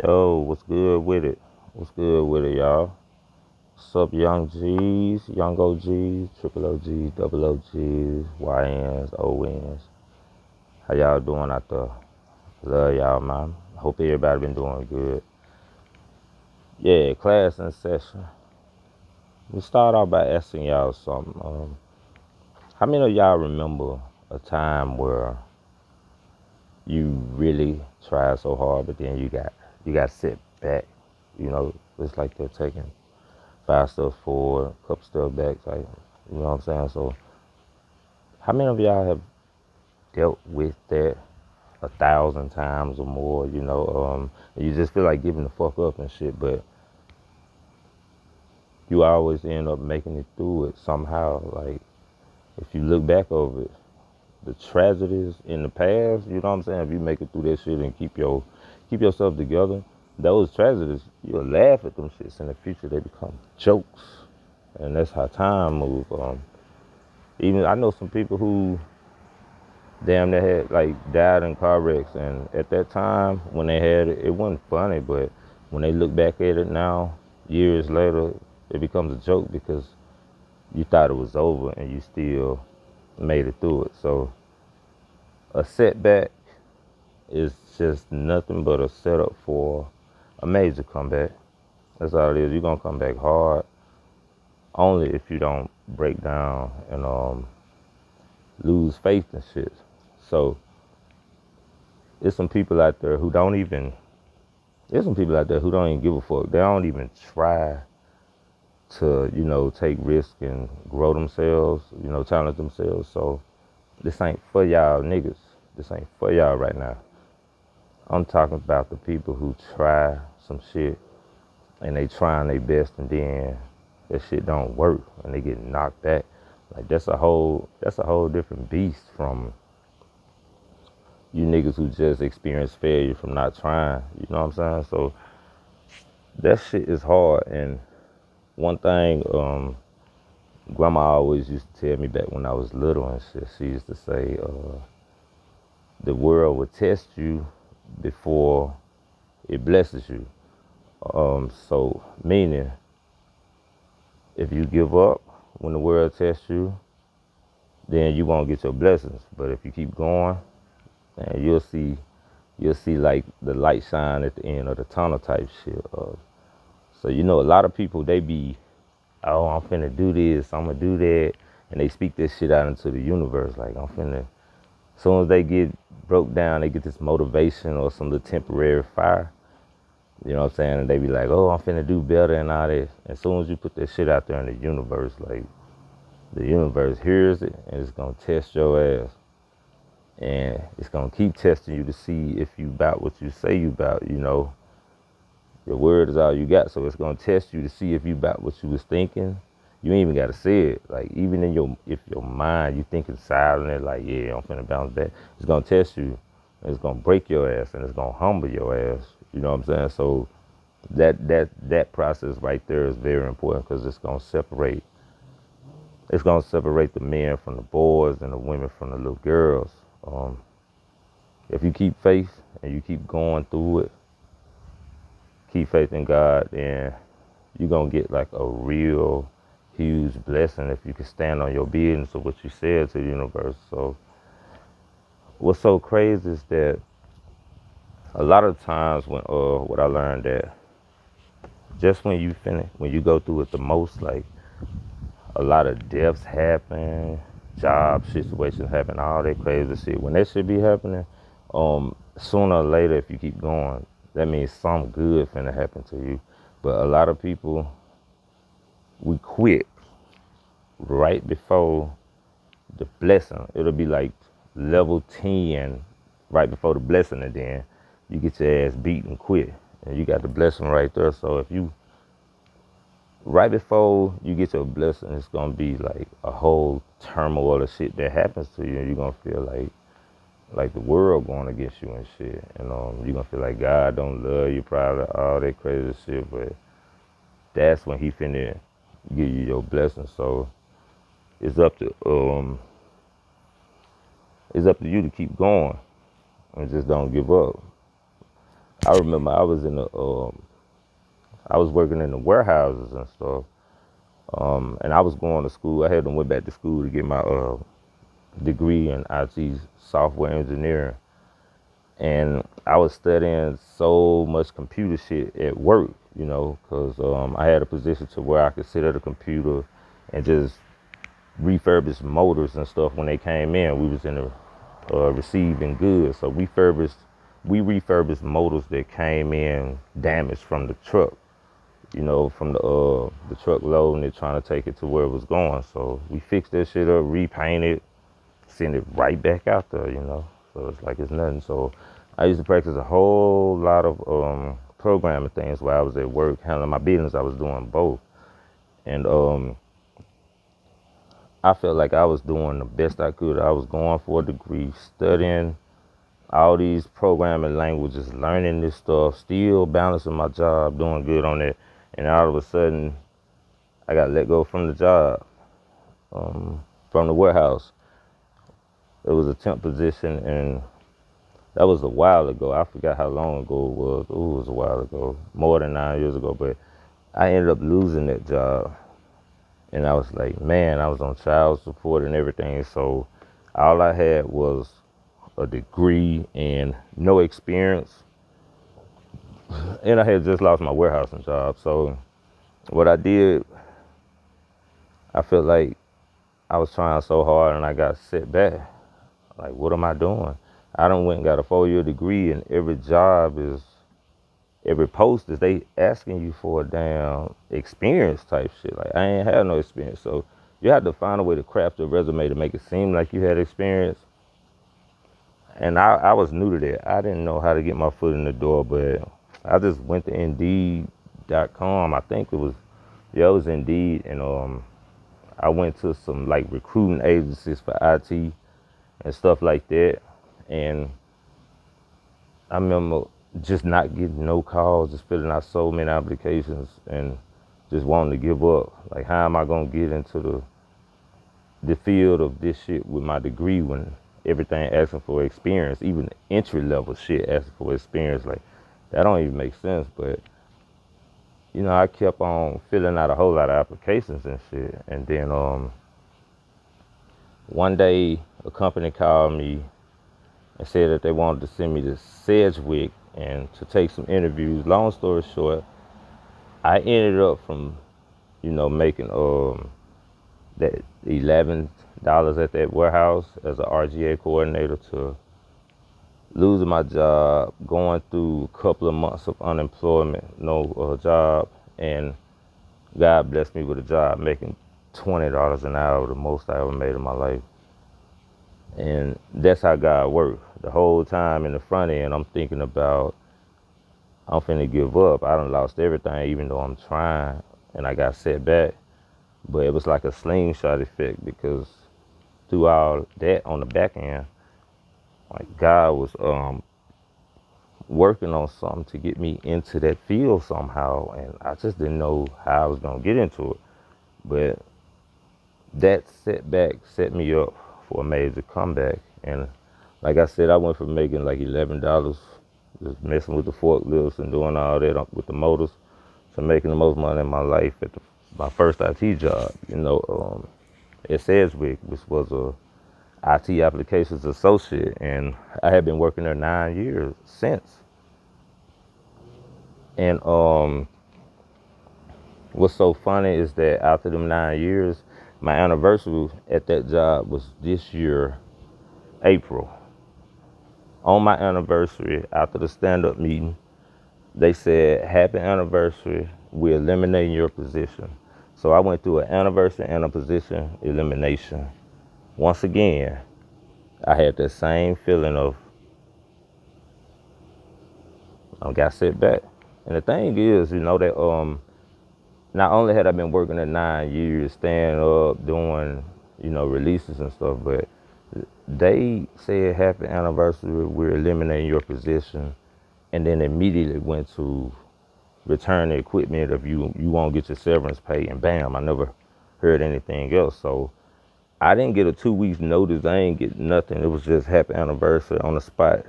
Yo, what's good with it? What's good with it, y'all? What's up, young G's, young OGs, triple OGs, double OGs, YNs, ONs? How y'all doing out there? Love y'all, man. Hope everybody been doing good. Yeah, class in session. We start off by asking y'all something. How many of y'all remember a time where you really tried so hard, but then you got set back? You know, it's like they're taking 5 steps forward, a couple steps back, like, you know what I'm saying? So, how many of y'all have dealt with that 1,000 times or more? You just feel like giving the fuck up and shit, but you always end up making it through it somehow. Like, if you look back over it, the tragedies in the past, you know what I'm saying? If you make it through that shit and keep yourself together, those tragedies, you'll laugh at them shits in the future. They become jokes, and that's how time moves. Even I know some people who damn they had like died in car wrecks, and at that time when they had it, it wasn't funny. But when they look back at it now, years later, it becomes a joke because you thought it was over and you still made it through it. So a setback is just nothing but a setup for a major comeback. That's all it is. You're gonna come back hard only if you don't break down and lose faith and shit. So there's some people out there who don't even there's some people out there who don't even give a fuck. They don't even try to, take risks and grow themselves, challenge themselves. So this ain't for y'all niggas. This ain't for y'all right now. I'm talking about the people who try some shit and they trying their best and then that shit don't work and they get knocked back. Like that's a whole different beast from you niggas who just experience failure from not trying. You know what I'm saying? So that shit is hard. And one thing grandma always used to tell me back when I was little and shit, she used to say, the world will test you before it blesses you. So meaning if you give up when the world tests you, then you won't get your blessings. But if you keep going, and you'll see like the light shine at the end of the tunnel type shit. So a lot of people they be, oh, I'm finna do this, I'm gonna do that, and they speak this shit out into the universe. Like I'm finna. As soon as they get broke down, they get this motivation or some little temporary fire. You know what I'm saying? And they be like, oh, I'm finna do better and all this. As soon as you put that shit out there in the universe, like the universe hears it and it's gonna test your ass. And it's gonna keep testing you to see if you about what you say you about. Your word is all you got, so it's gonna test you to see if you about what you was thinking. You ain't even gotta say it. Like even in your mind, you thinking silently, like yeah, I'm finna bounce back. It's gonna test you, and it's gonna break your ass, and it's gonna humble your ass. You know what I'm saying? So that process right there is very important because it's gonna separate. It's gonna separate the men from the boys and the women from the little girls. Um, if you keep faith and you keep going through it, keep faith in God, then you're gonna get like a real huge blessing if you can stand on your business of what you said to the universe. So what's so crazy is that a lot of times when what I learned that just when you finish when you go through it the most, like a lot of deaths happen, job situations happen, all that crazy shit. When that shit be happening, sooner or later if you keep going, that means something good finna happen to you. But a lot of people we quit right before the blessing. It'll be like level 10 right before the blessing, and then you get your ass beat and quit. And you got the blessing right there. So if you, right before you get your blessing, it's gonna be like a whole turmoil of shit that happens to you, and you're gonna feel like the world going against you and shit. And you're gonna feel like God don't love you, probably all that crazy shit. But that's when He finna give you your blessing. So it's up to it's up to you to keep going and just don't give up. I remember I was working in the warehouses and stuff, and I was going to school. I had to went back to school to get my degree in IT software engineering, and I was studying so much computer shit at work, because I had a position to where I could sit at a computer and just refurbish motors and stuff when they came in. We was in the receiving goods, so we refurbished motors that came in damaged from the truck, from the truck loading it, trying to take it to where it was going. So we fixed that shit up, repainted, send it right back out there. So it's like it's nothing. So I used to practice a whole lot of programming things while I was at work, handling my business. I was doing both. And I felt like I was doing the best I could. I was going for a degree, studying all these programming languages, learning this stuff, still balancing my job, doing good on it. And all of a sudden, I got let go from the job, from the warehouse. It was a temp position, and that was a while ago. I forgot how long ago it was. Ooh, it was a while ago, more than 9 years ago. But I ended up losing that job. And I was like, man, I was on child support and everything. So all I had was a degree and no experience. And I had just lost my warehousing job. So what I did, I felt like I was trying so hard and I got set back. Like, what am I doing? I done went and got a 4-year degree, and every post is they asking you for a damn experience type shit. Like, I ain't had no experience. So you had to find a way to craft your resume to make it seem like you had experience. And I was new to that. I didn't know how to get my foot in the door, but I just went to Indeed.com. I think it was Indeed, and I went to some like recruiting agencies for IT and stuff like that. And I remember just not getting no calls, just filling out so many applications and just wanting to give up. Like, how am I gonna get into the field of this shit with my degree when everything asking for experience, even entry level shit asking for experience? Like, that don't even make sense. But I kept on filling out a whole lot of applications and shit. And then one day a company called me and said that they wanted to send me to Sedgwick and to take some interviews. Long story short, I ended up from making that $11 at that warehouse as a RGA coordinator to losing my job, going through a couple of months of unemployment, no job, and God blessed me with a job making $20 an hour, the most I ever made in my life. And that's how God works. The whole time in the front end, I'm thinking about, I'm finna give up. I done lost everything, even though I'm trying, and I got set back. But it was like a slingshot effect, because through all that on the back end, like, God was working on something to get me into that field somehow, and I just didn't know how I was gonna get into it. But that setback set me up for a major comeback. And like I said, I went from making like $11, just messing with the forklifts and doing all that with the motors, to making the most money in my life at my first IT job, at Sedgwick, which was a IT applications associate. And I had been working there 9 years since. And what's so funny is that after them 9 years, my anniversary at that job was this year, April. On my anniversary, after the stand-up meeting, they said, happy anniversary, we're eliminating your position. So I went through an anniversary and a position elimination. Once again, I had that same feeling of, I got set back. And the thing is, that not only had I been working at 9 years, staying up, doing, releases and stuff, but they said, happy anniversary, we're eliminating your position, and then immediately went to return the equipment if you won't get your severance pay, and bam, I never heard anything else. So I didn't get a 2 weeks notice. I ain't get nothing. It was just happy anniversary on the spot.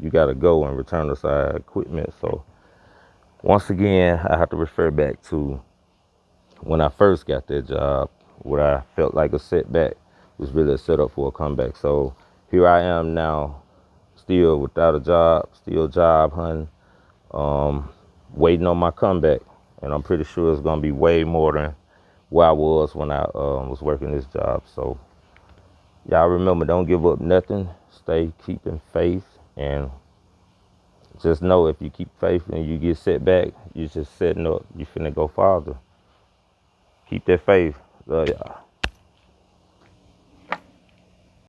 you got to go and return the side equipment. So once again, I have to refer back to when I first got that job, what I felt like a setback was really a setup for a comeback. So here I am now, still without a job, still job hunting, waiting on my comeback. And I'm pretty sure it's gonna be way more than where I was when I was working this job. So y'all remember, don't give up nothing. Stay keeping faith, and just know if you keep faith and you get set back, you just setting up. You finna go farther. Keep that faith. Love y'all.